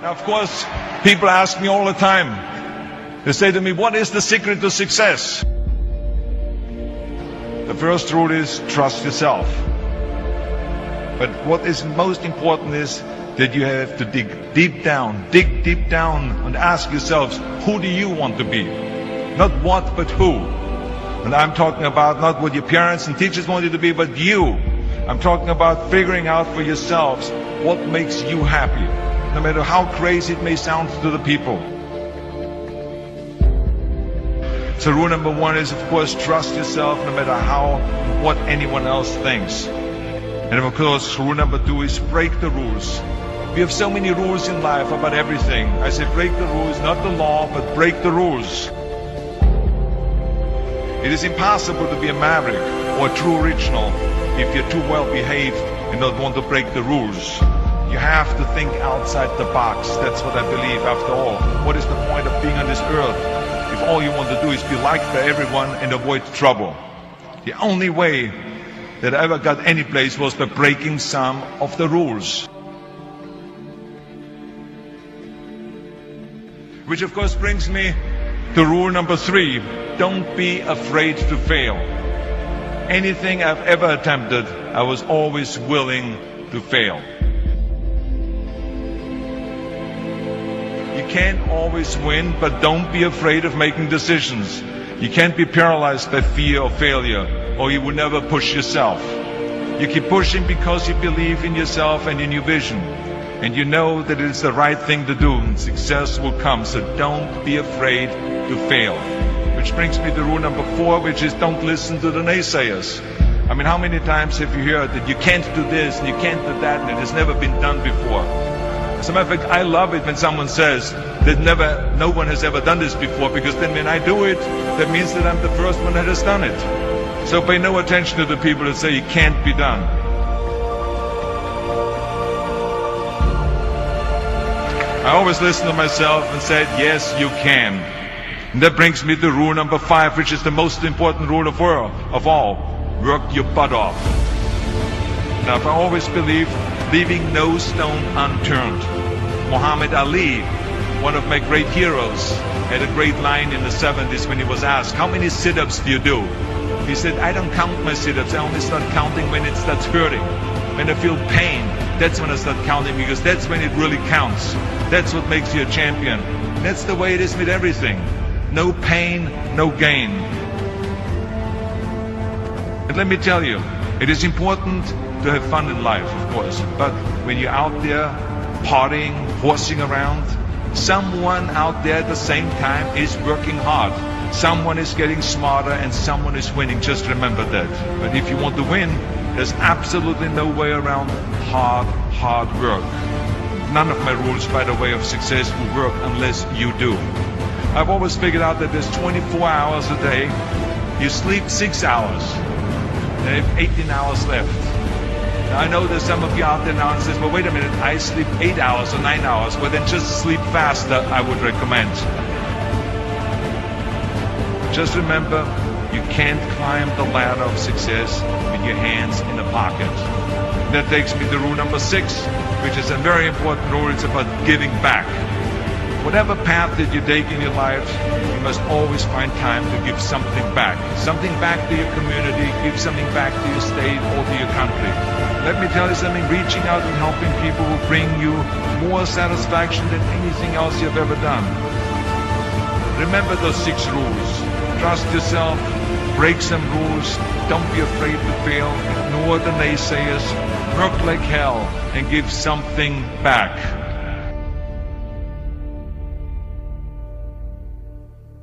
Of course, people ask me all the time. They say to me, what is the secret to success? The first rule is trust yourself. But what is most important is that you have to dig deep down and ask yourselves, who do you want to be? Not what, but who. And I'm talking about not what your parents and teachers want you to be, but you. I'm talking about figuring out for yourselves what makes you happy, no matter how crazy it may sound to the people. So rule number one is, of course, trust yourself no matter what anyone else thinks. And of course, rule number two is break the rules. We have so many rules in life about everything. I say break the rules, not the law, but break the rules. It is impossible to be a maverick or a true original if you're too well behaved and don't want to break the rules. You have to think outside the box. That's what I believe after all. What is the point of being on this earth if all you want to do is be liked by everyone and avoid trouble? The only way that I ever got any place was by breaking some of the rules. Which of course brings me to rule number three. Don't be afraid to fail. Anything I've ever attempted, I was always willing to fail. You can't always win, but don't be afraid of making decisions. You can't be paralyzed by fear of failure, or you will never push yourself. You keep pushing because you believe in yourself and in your vision. And you know that it is the right thing to do, and success will come. So don't be afraid to fail. Which brings me to rule number four, which is don't listen to the naysayers. I mean, how many times have you heard that you can't do this and you can't do that and it has never been done before? As a matter of fact, I love it when someone says that no one has ever done this before, because then when I do it, that means that I'm the first one that has done it. So pay no attention to the people that say it can't be done. I always listen to myself and said, yes, you can. And that brings me to rule number five, which is the most important rule of all. Work your butt off. Now, I always believe leaving no stone unturned. Muhammad Ali, one of my great heroes, had a great line in the 70s when he was asked, how many sit-ups do you do? He said, I don't count my sit-ups. I only start counting when it starts hurting. When I feel pain, that's when I start counting, because that's when it really counts. That's what makes you a champion. That's the way it is with everything. No pain, no gain. And let me tell you, it is important to have fun in life, of course. But when you're out there partying, horsing around, someone out there at the same time is working hard. Someone is getting smarter and someone is winning. Just remember that. But if you want to win, there's absolutely no way around hard work. None of my rules, by the way, of success will work unless you do. I've always figured out that there's 24 hours a day. You sleep 6 hours. And you have 18 hours left. Now, I know there's some of you out there now and says, well, wait a minute, I sleep 8 hours or 9 hours. Well, then just sleep faster, I would recommend. Just remember, you can't climb the ladder of success with your hands in the pocket. And that takes me to rule number 6, which is a very important rule. It's about giving back. Whatever path that you take in your life, you must always find time to give something back. Something back to your community, give something back to your state or to your country. Let me tell you something, reaching out and helping people will bring you more satisfaction than anything else you've ever done. Remember those 6 rules. Trust yourself, break some rules, don't be afraid to fail, ignore the naysayers, work like hell, and give something back.